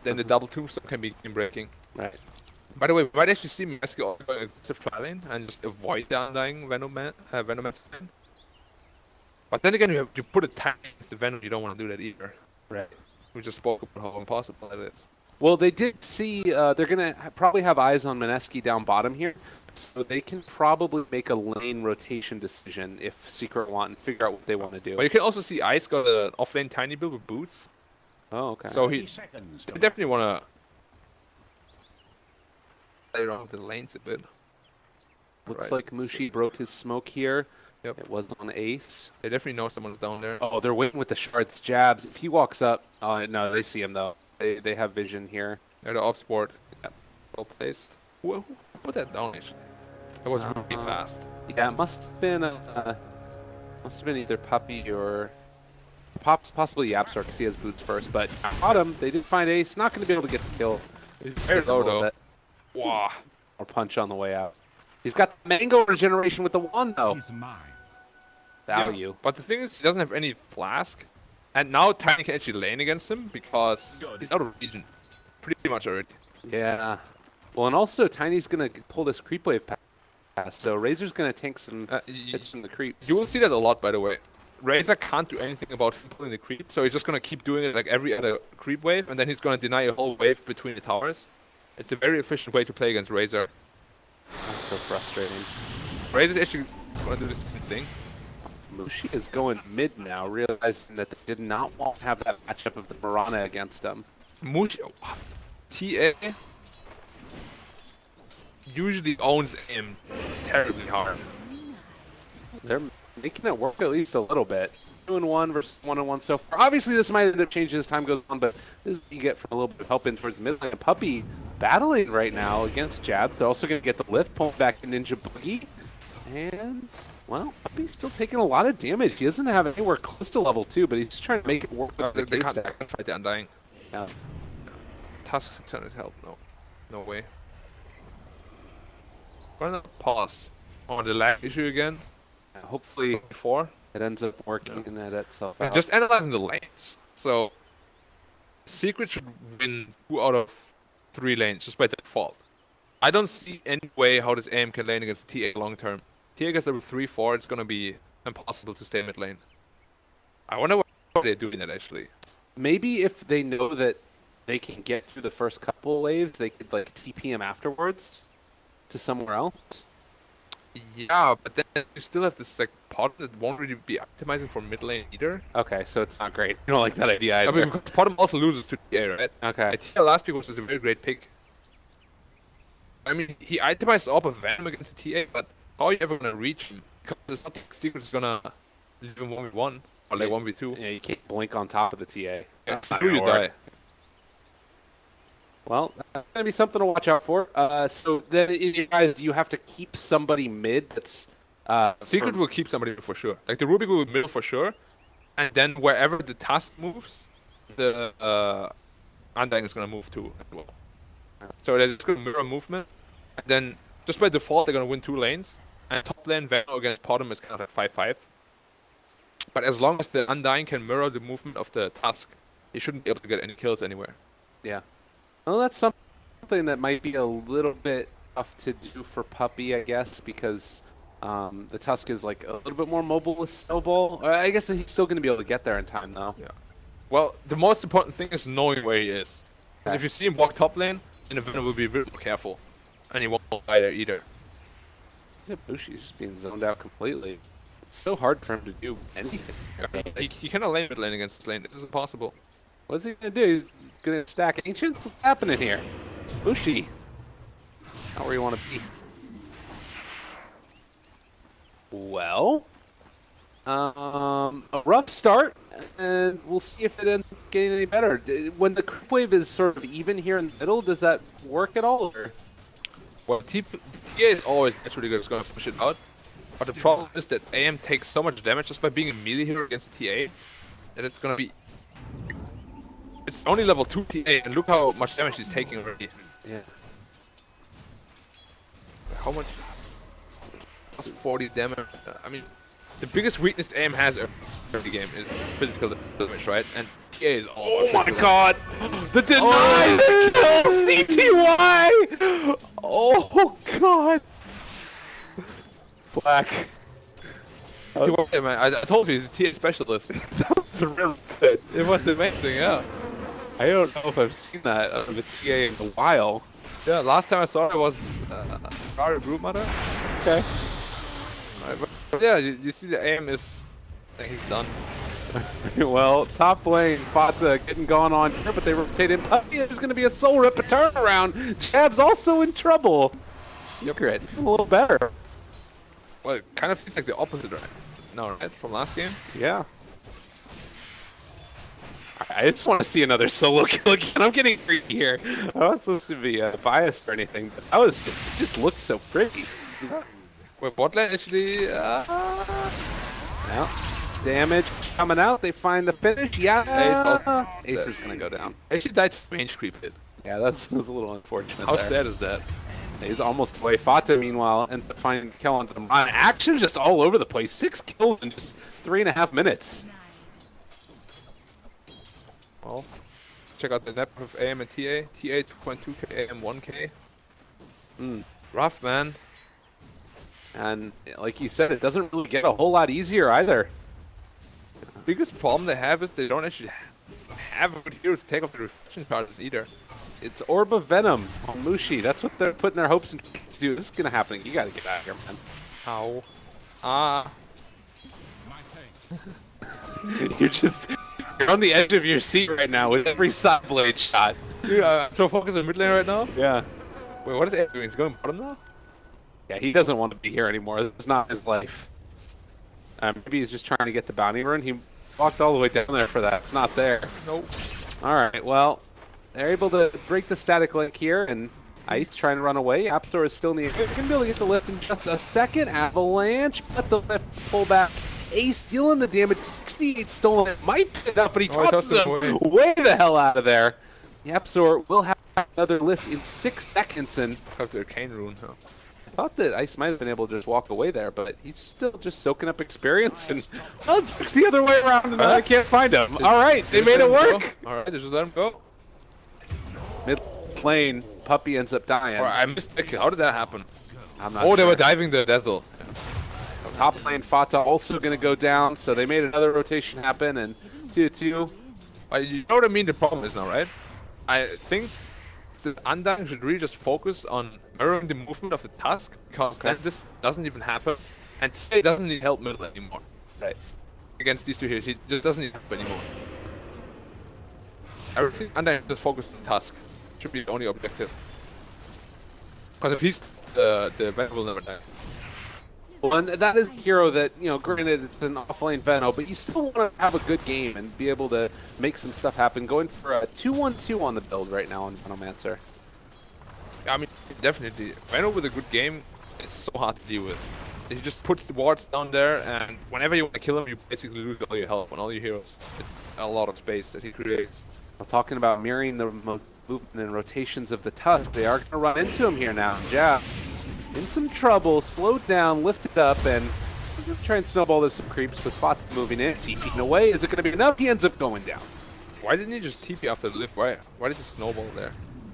then the double tombstone can be game breaking. Right. By the way, we might actually see Mineski also going aggressive tri lane and just avoid the undying Venoman's lane. But then again, you put a tank against the Venom, you don't want to do that either. Right. We just spoke about how impossible it is. Well, they did see they're going to probably have eyes on Mineski down bottom here, so they can probably make a lane rotation decision if Secret want and figure out what they want to do. But you can also see Ice got an off-lane tiny build with boots. Oh, okay. So he definitely want to play around with the lanes a bit. Looks like Mushi broke his smoke here. Yep. It was on Ace. They definitely know someone's down there. Oh, they're waiting with the shards jabs. If he walks up, oh no, they see him though. They have vision here. They're the ops board. Yep. Well placed. Who put that down actually? That was really fast. Yeah, it must have been either Puppy or possibly Yapstar because he has boots first. But bottom, they did find Ace. Not going to be able to get the kill. It's very low though. Wow. Or punch on the way out. He's got mango regeneration with the wand though. Value. Yeah, but the thing is, he doesn't have any flask. And now Tiny can actually lane against him because he's out of region. Pretty much already. Yeah. Well, and also Tiny's going to pull this creep wave pass. So Razor's going to tank some hits from the creeps. You will see that a lot, by the way. Razor can't do anything about him pulling the creep, so he's just going to keep doing it like every other creep wave, and then he's going to deny a whole wave between the towers. It's a very efficient way to play against Razor. That's so frustrating. Razor's actually going to do the same thing. Mushi is going mid now, realizing that they did not want to have that matchup of the Mirana against them. Mushi, TA usually owns him terribly hard. They're making it work at least a little bit. 2-1 versus 1-1 so far. Obviously, this might end up changing as time goes on, but this is what you get from a little bit of help in towards the mid lane. Puppy battling right now against Jabs. They're also going to get the lift, pulling back in Ninja Boogie. And, well, Puppy's still taking a lot of damage. He doesn't have anywhere close to level 2, but he's just trying to make it work with the They can't K-stack. fight the Undying. Yeah. Tusk 600 health, no way. Why not pause on the lag issue again? Hopefully, 4. it ends up working and that itself out. Just analyzing the lanes. So, Secret should win 2 out of 3 lanes just by default. I don't see any way how this AM can lane against TA long term. TA gets level 3-4, it's gonna be impossible to stay mid lane. I wonder why they're doing that actually. Maybe if they know that they can get through the first couple waves, they could like TP him afterwards to somewhere else. Yeah, but then you still have this like pod that won't really be optimizing for mid lane either. Okay, so it's not great. You don't like that idea either. I mean, because Potom also loses to TA, right? Okay. TA last pick was just a very great pick. I mean, he itemized up a Venom against the TA, but how are you ever gonna reach him? Because it's not like Secret's gonna leave him 1v1 or like 1v2. Yeah, you can't blink on top of the TA. Yeah, That's screw you die. Well, that's gonna be something to watch out for. So then, in your guys, you have to keep somebody mid. That's Secret will keep somebody for sure. Like the Rubik will middle for sure, and then wherever the task moves, the Undying is gonna move too as well. So they're just gonna mirror movement, and then just by default they're gonna win 2 lanes. And top lane Venom against Potom is kind of like 5-5. But as long as the Undying can mirror the movement of the task, he shouldn't be able to get any kills anywhere. Yeah. Well, that's something that might be a little bit tough to do for Puppy, I guess, because the Tusk is like a little bit more mobile with Snowball. I guess that he's still going to be able to get there in time, though. Yeah. Well, the most important thing is knowing where he is. Because if you see him walk top lane, then the Venom will be a bit more careful. And he won't die there either. Yeah, Bushi's just being zoned out completely. It's so hard for him to do anything. Yeah. He cannot lane mid lane against this lane. This is impossible. What's he going to do? He's going to stack Ancients? What's happening here? Bushi. Not where you want to be. Well, a rough start, and we'll see if it ends up getting any better. When the creep wave is sort of even here in the middle, does that work at all? Or? Well, TA is always naturally going to push it out. But the problem is that AM takes so much damage just by being a melee hero against TA that it's going to be... It's only level 2 TA, and look how much damage he's taking already. Yeah. How much? 40 damage. I mean, the biggest weakness AM has early game is physical damage, right? And TA is all. Oh my god! The deny the kill, CTY! Oh god! Black. Man, I told you he's a TA specialist. That was really good. It was amazing, yeah. I don't know if I've seen that of a TA in a while. Yeah, last time I saw it was Group Mother. Okay. But yeah, you see the aim is he's done. Well, top lane, Fata getting going on here, but they rotate in. Puppy, there's going to be a Soul Rip, a turnaround. Jab's also in trouble. Secret, a little better. Well, it kind of feels like the opposite, right? No, right? From last game? Yeah. I just want to see another solo kill again. I'm getting greedy here. I'm not supposed to be biased or anything, but that was just, it just looked so pretty. Wait, bot lane actually. Now, damage coming out. They find the finish. Yeah. Ace is going to go down. Actually died to range creep hit. Yeah, that's a little unfortunate. How there. sad is that? He's almost away. Fata, meanwhile, ends up finding kill on them. Action just all over the place. 6 kills in just 3.5 minutes. Well, check out the net of AM and TA. TA 2.2k, AM 1k. Rough, man. And like you said, it doesn't really get a whole lot easier either. The biggest problem they have is they don't actually have a good hero to take off the reflection charges either. It's Orb of Venom on Mushi. That's what they're putting their hopes in to do. This is gonna happen. You gotta get out of here, man. How? Ah. You're on the edge of your seat right now with every side blade shot. Dude, I'm so focused on mid lane right now. Yeah. Wait, what is Ed doing? He's going bottom now? Yeah, he doesn't want to be here anymore. It's not his life. Maybe he's just trying to get the bounty run. He walked all the way down there for that. It's not there. Nope. All right, well, they're able to break the static link here, and Ice trying to run away. App Store is still in the air. They're going to be able to get the lift in just a second. Avalanche, but the lift pull back. Ace dealing the damage. 68 stolen. It might get up, but he tosses him way the hell out of there. The App Store will have another lift in 6 seconds, and Because they're Arcane Rune, huh? I thought that Ice might have been able to just walk away there, but he's still just soaking up experience, and well, it's the other way around, and I can't find him. All right, they made it work. All right, just let him go. Mid lane, Puppy ends up dying. Or I missed the kill. How did that happen? I'm not Oh, they sure. were diving the Dazzle. Top lane, Fata also going to go down, so they made another rotation happen, and 2-2. You know what I mean? The problem is now, right? I think the Undying should really just focus on mirroring the movement of the Tusk, because then this doesn't even happen, and TA doesn't need help middle anymore. Right. Against these two here, he just doesn't need help anymore. I think Undying just focus on Tusk. Should be the only objective. Because if he's the Venom will never die. Well, and that is a hero that, you know, granted it's an off-lane Veno, but you still want to have a good game and be able to make some stuff happen. Going for a 2-1-2 on the build right now on Venomancer. I mean, definitely. Venom with a good game is so hard to deal with. He just puts the wards down there, and whenever you want to kill him, you basically lose all your health on all your heroes. It's a lot of space that he creates. Well, talking about mirroring the movement and rotations of the Tusk, they are going to run into him here now. Jab in some trouble, slowed down, lifted up, and try and snowball this some creeps with Fata moving in, TPing away. Is it going to be enough? He ends up going down. Why didn't he just TP after the lift? Why did he snowball there?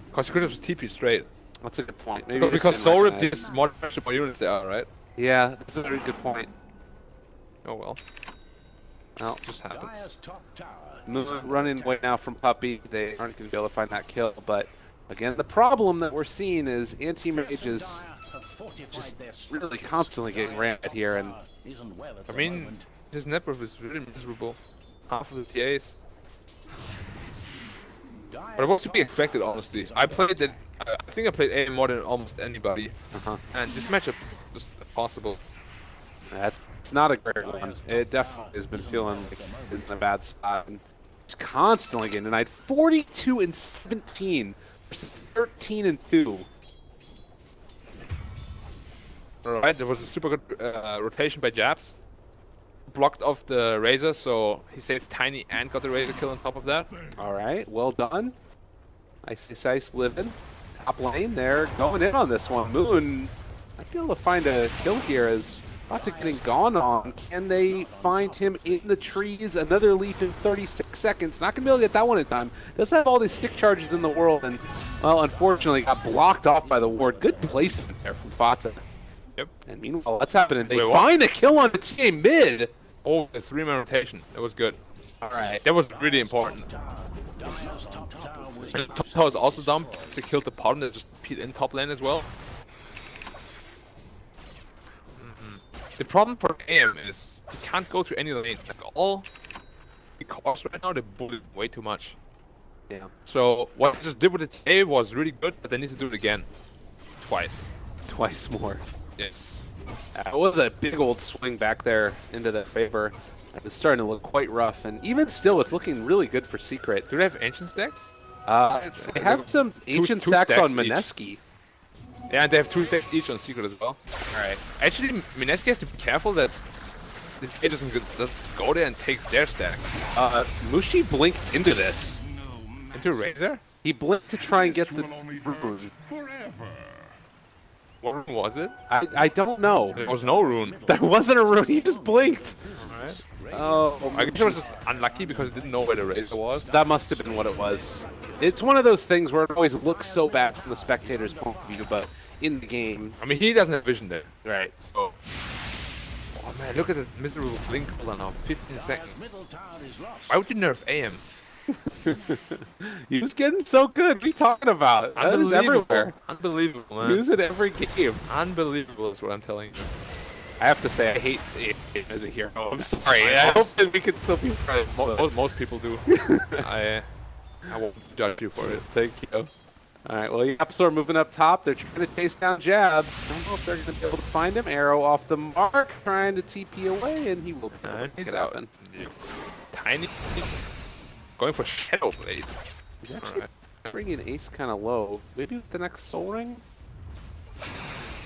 Because he could have just TP straight. That's a good point. Maybe Because Soul Rip is more units there are, right? Yeah, that's a very good point. Oh well. Well, Just happens. running away now from Puppy. They aren't going to be able to find that kill, but again, the problem that we're seeing is anti-mage is just really constantly getting ramped here, and I mean, his network is really miserable. Half of the TAs. But it was to be expected, honestly. I played it. I think I played A more than almost anybody. And this matchup is just impossible. It's not a great one. It definitely has been feeling like it's in a bad spot. And it's constantly getting denied. 42-17 versus 13-2. Right, there was a super good rotation by Jabs. Blocked off the Razor, so he saved Tiny and got the Razor kill on top of that. All right, well done. Ice living. Top lane there, going in on this one. Moon might be able to find a kill here as Lots of getting gone on. Can they find him in the trees? Another leap in 36 seconds. Not going to be able to get that one in time. Does have all these stick charges in the world, and, well, unfortunately got blocked off by the ward. Good placement there from Fata. Yep. And meanwhile, what's happening? They Wait, what? find the kill on the TA mid. Oh, the 3-man rotation. That was good. All right. That was really important. And top tower is also dumb. They killed the bottom. They just peed in top lane as well. The problem for AM is he can't go through any lane. Like all the cores right now, they bullet way too much. Yeah. So what they just did with the TA was really good, but they need to do it again. Twice. Twice more. Yes. It was a big old swing back there into that favor. It's starting to look quite rough, and even still, it's looking really good for Secret. Do they have ancient stacks? They have some ancient two stacks on stacks each. Mineski. Yeah, and they have 2 stacks each on Secret as well. Alright. Actually, Mineski has to be careful that the TA doesn't go there and take their stack. Mushi blinked into this. Into Razor? He blinked to try and get the rune. What rune was it? I don't know. There was no rune. There wasn't a rune. He just blinked. Alright. Oh, I guess it was just unlucky because it didn't know where the Razor was. that must have been what it was. It's one of those things where it always looks so bad from the spectator's point of view, but in the game, I mean, he doesn't have vision there. right? Oh. Oh man, look at the miserable blink cooldown now. 15 seconds. Why would you nerf AM? He was getting so good. What are you talking about? That is everywhere. Unbelievable, man. Use it every game. Unbelievable is what I'm telling you. I have to say, I hate it as a hero. I'm sorry. I hope that we can still be friends. Most people do. I won't judge you for it. Thank you. All right, well, Yapsor moving up top. They're trying to chase down Jabs. Don't know if they're going to be able to find him. Arrow off the mark, trying to TP away, and he will He's get out. happen. Tiny. Going for Shadow Blade. He's actually Alright. bringing Ace kind of low. Maybe with the next Soul Ring?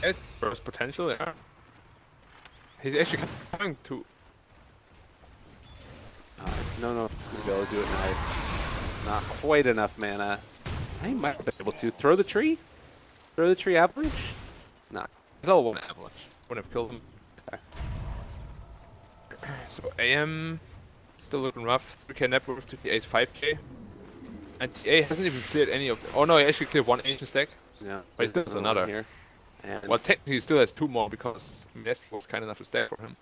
It's burst potential there. He's actually coming to. No, it's going to be able to do it now. Not quite enough mana. I might be able to. Throw the tree? Throw the tree avalanche? Not. It's all one avalanche. Wouldn't have killed him. Okay. So AM still looking rough. 3k net worth to the Ace 5k. And TA hasn't even cleared any of the. Oh no, he actually cleared one ancient stack. Yeah. But he still has another. Here. And Well, technically he still has 2 more because Mineski was kind enough to stack for him.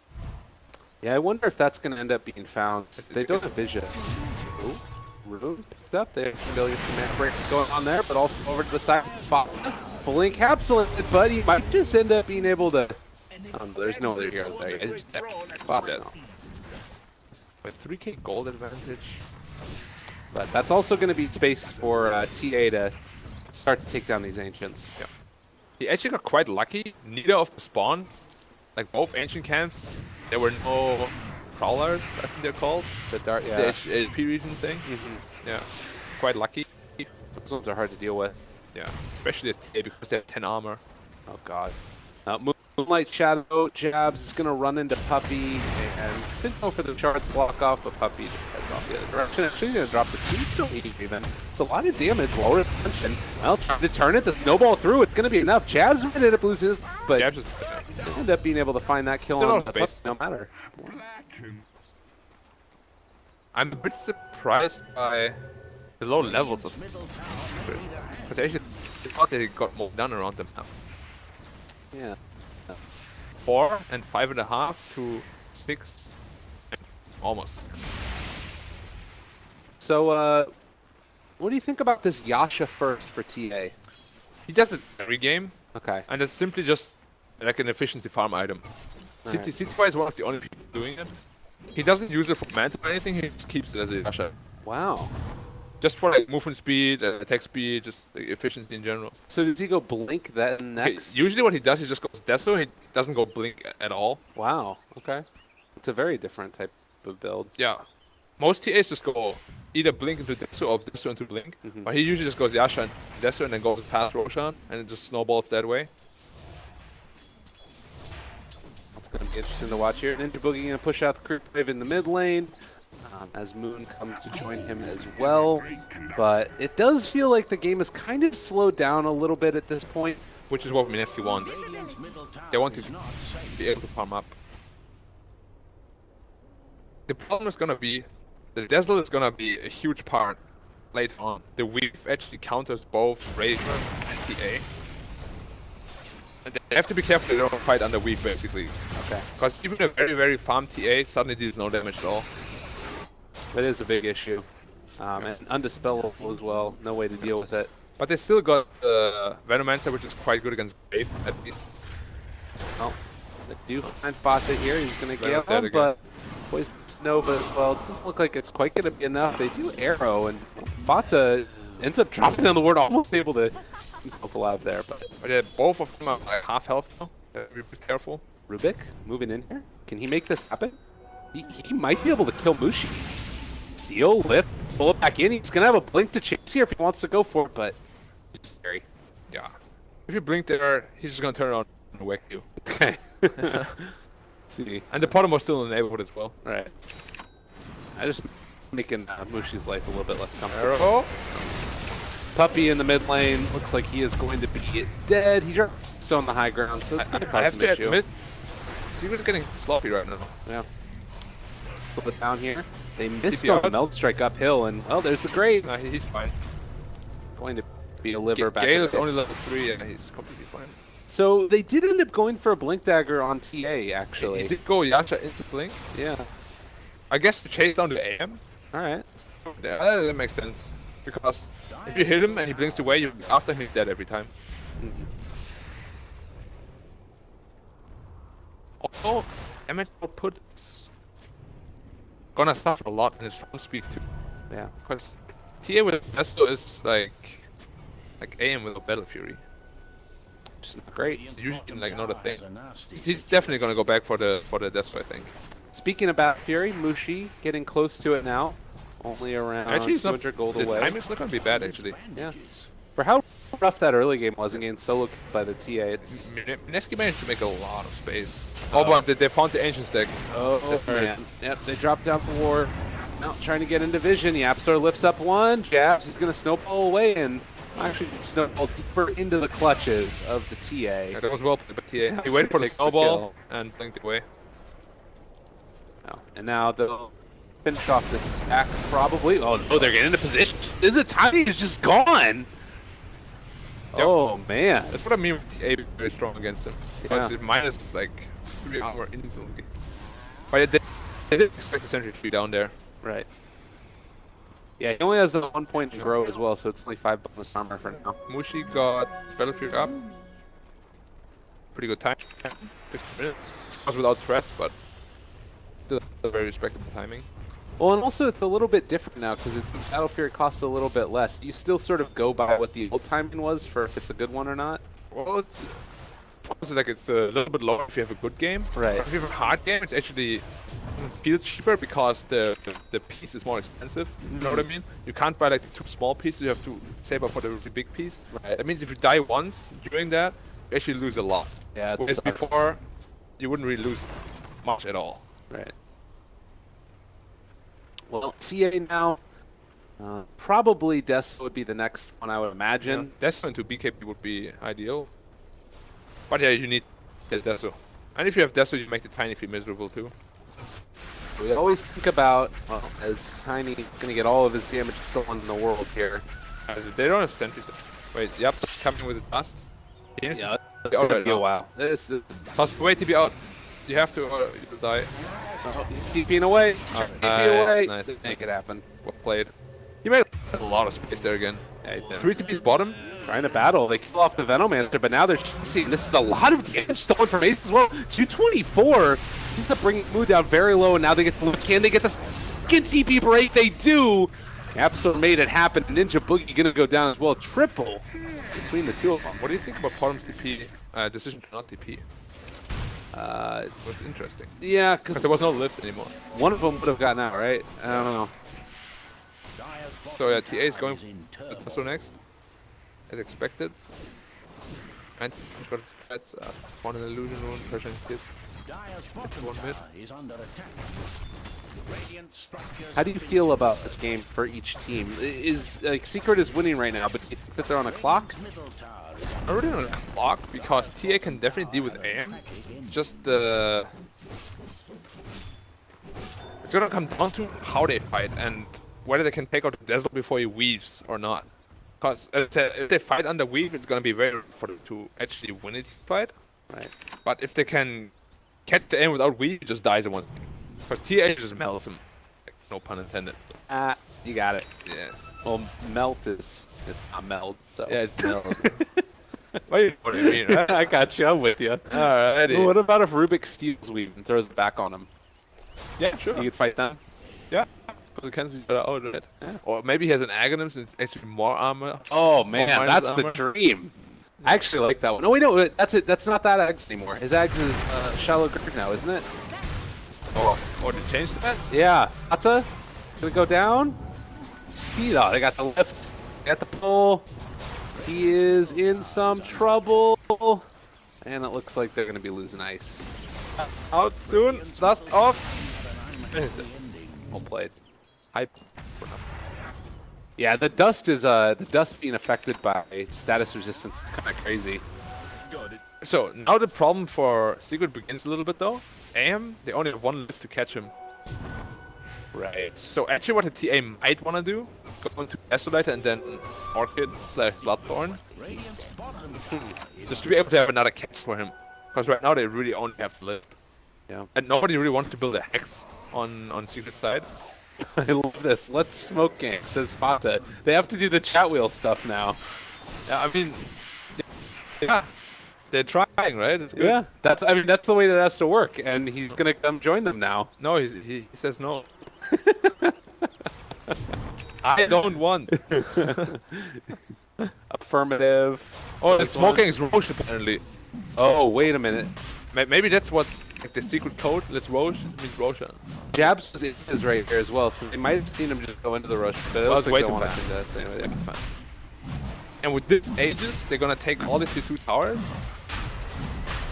yeah, I wonder if that's going to end up being found. They don't have vision. Ooh, Rune picked up. They're going to be able to get some mana break going on there, but also over to the side. Fox fully encapsulated, but he might just end up being able to. There's no other heroes there. It's Fox now. With 3k gold advantage. But that's also going to be space for TA to start to take down these ancients. Yeah. He actually got quite lucky. Neither of the spawns, like both ancient camps, there were no crawlers, I think they're called. The dark, The yeah. HP region thing. Yeah. Quite lucky. Those ones are hard to deal with. Yeah. Especially as TA because they have 10 armor. Oh god. Moonlight Shadow Jabs is gonna run into Puppy and didn't go for the charge block off, but Puppy just heads off the other direction. Actually gonna drop the tombstone even. It's a lot of damage, lower attention. Well, trying to turn it, the snowball through, it's gonna be enough. Jabs might end up losing this, but Jabs just end up being able to find that kill Still on on the base. Puppy, no matter. I'm a bit surprised by the low levels of but actually I thought they got more done around the map. Yeah. 4 and 5.5 to 6 and almost 6. So, what do you think about this Yasha first for TA? He does it every game, Okay. and it's simply just like an efficiency farm item. Alright. City is one of the only people doing it. He doesn't use it for mana or anything, he just keeps it as a Yasha. Wow. Just for like movement speed, attack speed, just like, efficiency in general. So does he go Blink then Okay, next? usually what he does, he just goes Deso, he doesn't go Blink at all. Wow. Okay. It's a very different type of build. Yeah. Most TAs just go either Blink into Deso or Deso into Blink. But he usually just goes Yasha and Deso and then goes fast Roshan and it just snowballs that way. It's going to be interesting to watch here. Ninja Boogie going to push out the creep wave in the mid lane as Moon comes to join him as well. But it does feel like the game has kind of slowed down a little bit at this point. which is what Mineski wants. They want to be able to farm up. The problem is gonna be the Dazzle is gonna be a huge part later on. The weave actually counters both Razor and TA. And they have to be careful they don't fight under weave basically. Okay. Because even a very farm TA suddenly deals no damage at all. That is a big issue. And undispellable as well. No way to deal with it. But they still got Venomancer, which is quite good against Brave at least. Well, they do find Fata here. He's going to Venom get dead him, again. but Poison Nova as well. Doesn't look like it's quite going to be enough. They do Arrow, and Fata ends up dropping down the ward, almost able to keep himself alive there. But Yeah, both of them are like half health now. Be careful. Rubik moving in here. Can he make this happen? He might be able to kill Mushi. Seal, lift, pull it back in. He's going to have a blink to chase here if he wants to go for it, but scary. Yeah. If you blink there, he's just gonna turn around and whack you. Okay. Let's see. And the Potomo still in the neighborhood as well. All right. I just making Mushi's life a little bit less comfortable. Arrow. Puppy in the mid lane looks like he is going to be dead. He's still on the high ground, so it's going to I cause have some to issue. admit, Secret's getting sloppy right now. Yeah. Slow it down here. They missed TP on the out. meld strike uphill, and well, there's the grave. Nah, he's fine. Going to be a liver back. Gale in is the only base. level 3 and he's completely fine. So they did end up going for a blink dagger on TA, actually. He did go Yasha into Blink. Yeah. I guess to chase down the AM. All right. Yeah, that makes sense. Because if you hit him and he blinks away, you after him he's dead every time. Mhm. Also, damage output is gonna suffer a lot in his farm speed too. Yeah. Because TA with Desto is like AM with a Battle Fury. Just not great. It's usually like not a thing. He's definitely gonna go back for the Desto, I think. Speaking about Fury, Mushi getting close to it now. Only around Actually, it's not 200 gold the away. timing's not gonna be bad actually. Yeah. For how rough that early game was against solo kill by the TA, it's Mineski managed to make a lot of space. Oh, but they found the Ancient Stack. oh man. Yep, they dropped down the war. Now trying to get into vision. Yapsor lifts up one, jabs. He's gonna snowball away and actually snowball deeper into the clutches of the TA. Yeah, that was well played by TA. Yeah, He waited for the takes the snowball kill. and blinked away. Oh, and now they'll finish off this stack probably. Oh no, they're getting into position. Tiny is just gone. Yep. Oh man. That's what I mean with TA being very strong against him. Because Yeah. it minus like 3 armor instantly. But they didn't expect the sentry to be down there. Right. Yeah, he only has the 1 point to grow as well, so it's only 5 bonus armor for now. Mushi got Battlefield up. Pretty good time. 15 minutes. Was without threats, but still a very respectable timing. Well, and also it's a little bit different now because Battle Fury costs a little bit less. You still sort of go by what the old timing was for if it's a good one or not. Well, it's like it's a little bit lower if you have a good game. Right. But if you have a hard game, it's actually feels cheaper because the piece is more expensive. You know what I mean? You can't buy like the 2 small pieces. You have to save up for the really big piece. Right. That means if you die once during that, you actually lose a lot. Yeah, it Whereas sucks. before, you wouldn't really lose much at all. Right. Well, TA now, probably Deso would be the next one, I would imagine. Deso into BKB would be ideal. But yeah, you need Deso. And if you have Deso, you make the Tiny Feet miserable too. We always think about, well, as Tiny is going to get all of his damage stolen in the world here. They don't have sentries. Wait, yep, coming with the dust. He needs Yeah, to that's be out going to right be a now. while. Plus, wait to be out. You have to, or you'll die. Oh, he's TPing away. TP away. Nice. Didn't make it happen. Well played. He made a lot of space there again. Yeah, he did. 3 TP's bottom. Trying to battle. They kill off the Venomancer, but now they're seeing this is a lot of damage stolen from Ace as well. 224. Ends up bringing Moo down very low, and now they get the can they get the second TP break? They do. Absol made it happen. Ninja Boogie gonna go down as well. Triple between the two of them. What do you think about bottom's TP? Decision to not TP. Uh, It was interesting. yeah, Because because there was no lift anymore. one of them would have gotten out, right? I don't know. So yeah, TA is going so next, as expected. And he's got threats. Found an illusion rune, pressure hit. One mid. How do you feel about this game for each team? Is like Secret is winning right now, but do you think that they're on a clock? not really on a clock because TA can definitely deal with aim. Just the it's gonna come down to how they fight and whether they can take out the Dazzle before he weaves or not. Because as I said, if they fight under weave, it's gonna be very hard for them to actually win a team fight. Right. But if they can catch the aim without weave, he just dies in one second. Because TA just melts him. Like, no pun intended. You got it. Yeah. Well, melt is it's not meld. So. Yeah, it's melt. What do you mean? Right? I got you. I'm with you. Alrighty. What about if Rubik steals weave and throws it back on him? Yeah, sure. You could fight them. Yeah. Because it cancels each other out, right? Yeah. Or maybe he has an Aghanim, so it's actually more armor. Oh man, minus that's armor. the dream. I actually like that one. No, wait, no, that's it. That's not that Ags anymore. His Ags is Shallow Grave now, isn't it? Oh, they changed that? Yeah. Fata gonna go down. Oh, they got the lift. They got the pull. He is in some trouble. And it looks like they're gonna be losing ice. Out soon. Dust off. Finished it. Well played. Hype. Yeah, the dust is the dust being affected by status resistance is kind of crazy. So now the problem for Secret begins a little bit though. It's AM. They only have one lift to catch him. Right. So actually, what the TA might want to do, go into Desolator and then Orchid / Bloodthorn, just to be able to have another catch for him. Because right now they really only have the lift. Yeah. And nobody really wants to build a Hex on Secret side. I love this. Let's smoke gang, says Fata. They have to do the chat wheel stuff now. Yeah, I mean, yeah, they're trying, right? It's good. Yeah. That's the way that has to work, and he's gonna come join them now. No, he says no. I don't want. Affirmative. Oh, the smoking is Roche apparently. Oh, wait a minute. Maybe that's what like the secret code. Let's Roche means Roshan. Jabs is right here as well, so they might have seen him just go into the rush, but it Well, looks it's like way they too want to fast. possess anyway. Way too fast. And with this Aegis, they're gonna take all the tier 2 towers.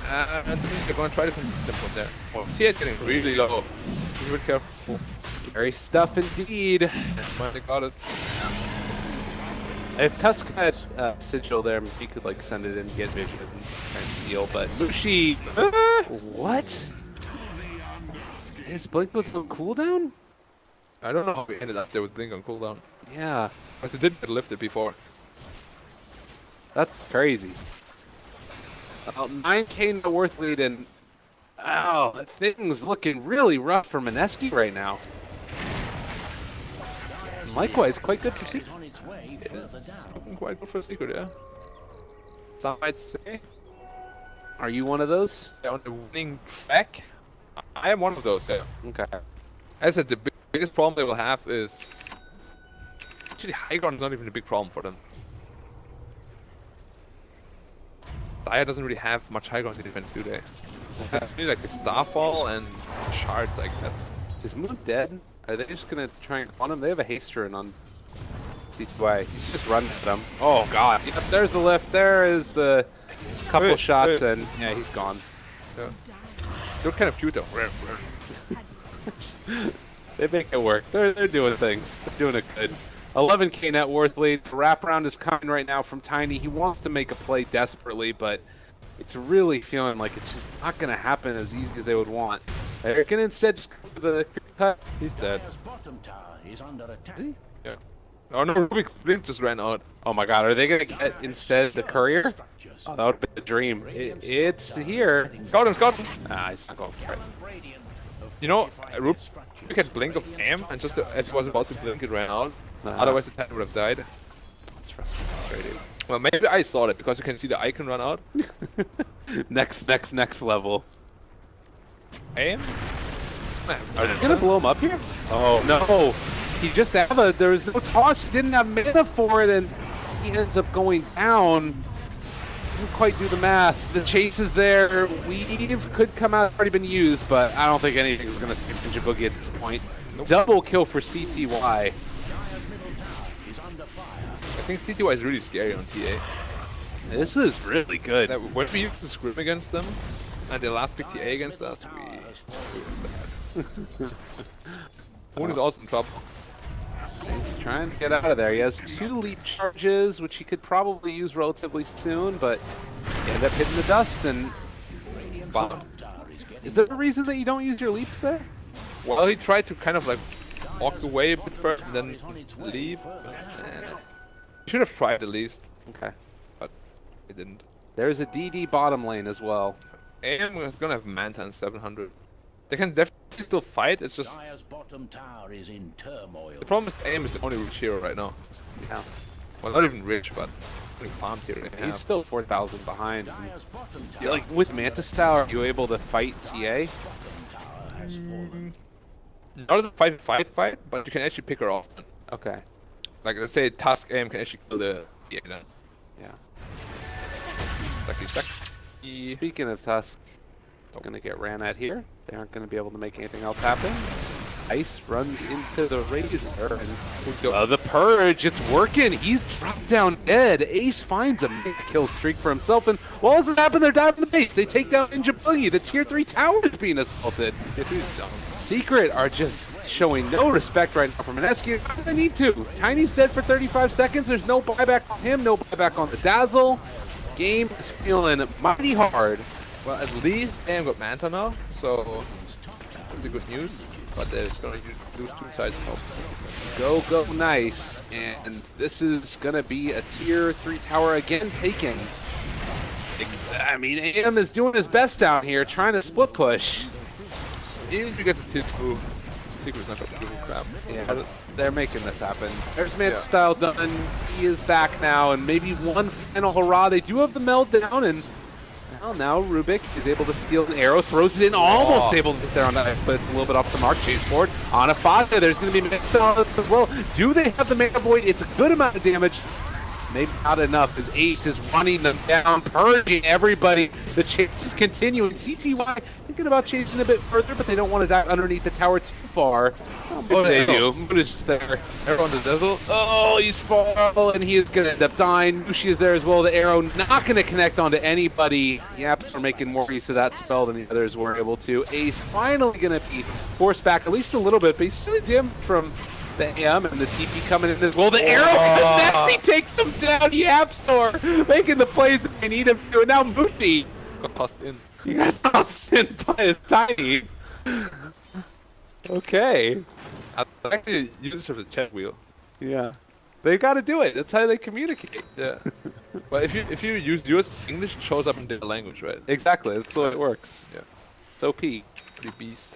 And they're gonna try to complete them from there. Well, TA is getting really low. Be really careful. Scary stuff indeed. But they got it. If Tusk had Sigil there, he could like send it in, get vision, and try and steal. But Mushi, what? Is Blink with some cooldown? I don't know how we ended up there with Blink on cooldown. Yeah, Because it did get lifted before. that's crazy. 9K net worth lead, and oh, things looking really rough for Mineski right now. And likewise, quite good for Secret. Looking quite good for Secret, yeah. Some might say. Are you one of those? They're on the winning track. I am one of those, yeah. Okay. As I said, the biggest problem they will have is... Actually, high ground is not even a big problem for them. Dire doesn't really have much high ground defense, do they? It's really like the Starfall and Shard like that. Is Moon dead? Are they just gonna try and on him? They have a haste turn on C2I. He's just running at them. Oh god. Yep, there's the lift. There is the couple Wait, shots, wait. and yeah, he's gone. Yeah. They're kind of cute though. They make it work. They're doing things. They're doing it good. 11K net worth lead. The wraparound is coming right now from Tiny. He wants to make a play desperately, but it's really feeling like it's just not going to happen as easy as they would want. They can instead just go for the cut. He's dead. Is he? Yeah. Oh no, Rubik's Blink just ran out. Oh my god, are they going to get instead the courier? Oh, that would be the dream. It's here. Scout him! Nah, he's not going for it. You know, Rubik had Blink of Am, and just as he was about to blink, it ran out. Uh-huh. Otherwise, the Titan would have died. That's frustrating. Well, maybe I saw that because you can see the icon run out. Next level. Am? Are they gonna blow him up here? Oh no! He just there was no toss. He didn't have mana for it, and he ends up going down. Didn't quite do the math. The chase is there. Weave could come out. Already been used, but I don't think anything's gonna save Ninja Boogie at this point. Nope. Double kill for CTY. I think CTY is really scary on TA. This was really good. That when we used to scrim against them, and they last picked TA against us, we were sad. Moon is also in trouble. He's trying to get out of there. He has 2 leap charges, which he could probably use relatively soon, but he ended up hitting the dust and bomb. Is there a reason that you don't use your leaps there? Well, he tried to kind of like walk away a bit first and then leave. Should have tried at least. Okay. But he didn't. There's a DD bottom lane as well. AM is gonna have Manta and 700. They can definitely still fight. It's just Dire's bottom tower is in turmoil. the problem is AM is the only rich hero right now. Yeah. Well, not even rich, but only farm hero. they have. He's still 4,000 behind. Dire's bottom tower, Yeah, like with Manta style, are you able to fight TA? tower has fallen. Not a 5-5 fight, but you can actually pick her off. Okay. Like let's say Tusk AM can actually kill the then. Yeah. Like he's like Speaking of Tusk, it's going to get ran at here. They aren't going to be able to make anything else happen. Ice runs into the Razor. And, the Purge, it's working. He's dropped down dead. Ace finds a kill streak for himself. And while this is happening, they're diving the base. They take down Ninja Boogie. The tier 3 tower is being assaulted. Secret are just showing no respect right now for Mineski. They need to. Tiny's dead for 35 seconds. There's no buyback on him, no buyback on the Dazzle. Game is feeling mighty hard. Well, at least AM got Manta now, so that's the good news. But they're just gonna lose 2 sides of hope. Go nice. And this is going to be a tier 3 tower again taken. I mean, AM is doing his best down here, trying to split push. Even if you get the tier 2, Secret's not gonna do crap. Yeah, they're making this happen. There's Manta style done. He is back now, and maybe one final hurrah. They do have the meld down, and well, now Rubik is able to steal an arrow, throws it in, almost able to hit there on the ice, but a little bit off the mark. Chase forward on a Fata. There's going to be mixed on as well. Do they have the Mana Void? It's a good amount of damage. Maybe not enough as Ace is running them down, purging everybody. The chase is continuing. CTY thinking about chasing a bit further, but they don't want to dive underneath the tower too far. Oh, they do. Moon is just there. Everyone the Dazzle. Oh, he's falling, and he is going to end up dying. Mushi is there as well. The arrow not going to connect onto anybody. Yaps are making more use of that spell than the others were able to. Ace finally going to be forced back at least a little bit, but he's still dim from the AM and the TP coming in as well. The arrow connects. He takes him down. Yapsor making the plays that they need him to. And now Mushi Got tossed in. he got tossed in by his Tiny. Okay. I actually use the chat wheel. Yeah. They got to do it. That's how they communicate. Yeah. Well, if you use yours, English shows up in their language, right? Exactly. That's the way it works. Yeah. It's OP. Pretty beast.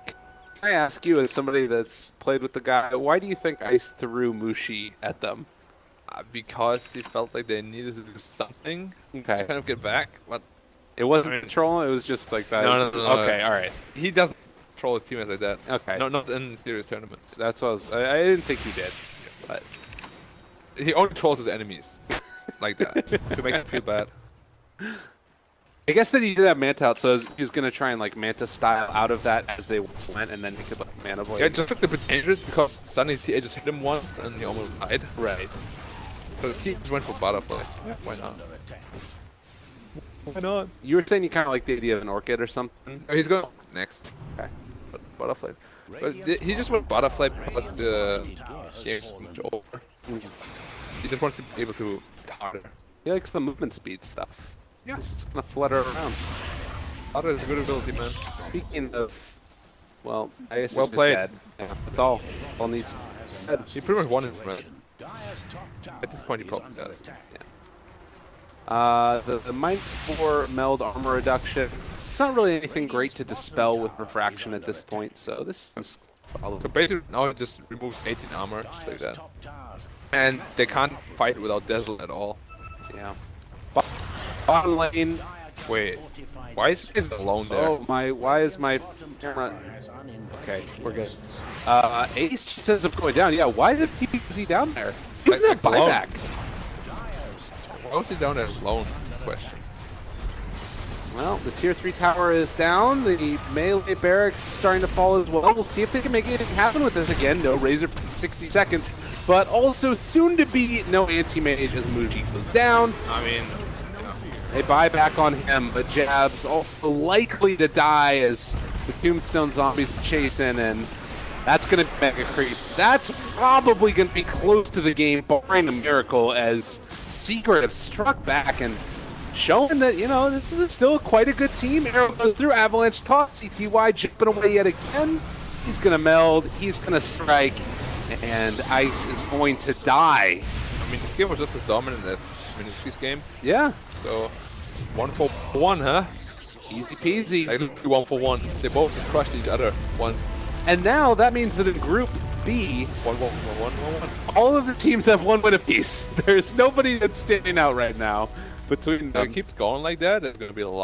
Can I ask you, as somebody that's played with the guy, why do you think Ice threw Mushi at them? Because he felt like they needed to do something to kind of get back, but It wasn't controlling. It was just like that. No. Okay, all right. He doesn't control his teammates like that. Okay. No, not in serious tournaments. That's what I didn't think he did. But He only trolls his enemies like that to make them feel bad. I guess that he did have Manta out, so he was going to try and like Manta style out of that as they went, and then he could like Mana Void. Yeah, it just looked a bit dangerous because suddenly TA just hit him once and he almost died. Right. So the team just went for butterfly. Yeah, why not? Why not? You were saying you kind of like the idea of an Orchid or something? Oh, he's going next. Okay. But butterfly. But he just went butterfly because the game was much over. He just wants to be able to hit harder. He likes the movement speed stuff. Yeah. He's just going to flutter around. Harder is a good ability, man. Speaking of, well, I guess Well it's just played. dead. Yeah, that's all. All needs said. He pretty much won it, right? At this point, he probably does. The minus 4 meld armor reduction. It's not really anything great to dispel with refraction at this point, so this is So basically, now it just removes 18 armor, just like that. And they can't fight without Dazzle at all. yeah. Bottom lane. Wait, why is he alone there? Oh my! Why is my camera? Okay, we're good. Ace just ends up going down. Yeah. Why did TPZ down there? Isn't that alone. buyback? Why was he down there alone? Question. Well, the tier 3 tower is down. The melee barrack is starting to fall as well. We'll see if they can make anything happen with this again. No Razor for 60 seconds, but also soon to be no anti-mage as Muji goes down. I mean, They buy back on him, but Jab's also likely to die as the Tombstone zombies are chasing, and That's going to be Mega Creeps. That's probably going to be close to the game, barring a miracle, as Secret have struck back and showing that, you know, this is still quite a good team. Arrow goes through, Avalanche toss, CTY jumping away yet again. He's going to meld, he's going to strike, and Ice is going to die. I mean, this game was just as dominant as Mineski's game. Yeah, So, 1-for-1, huh? easy peasy. Like, literally 1-for-1. They both just crushed each other once. And now that means that in Group B, 1-1-1-1-1. all of the teams have one win apiece. There's nobody that's standing out right now between If them. it keeps going like that, there's going to be a lot.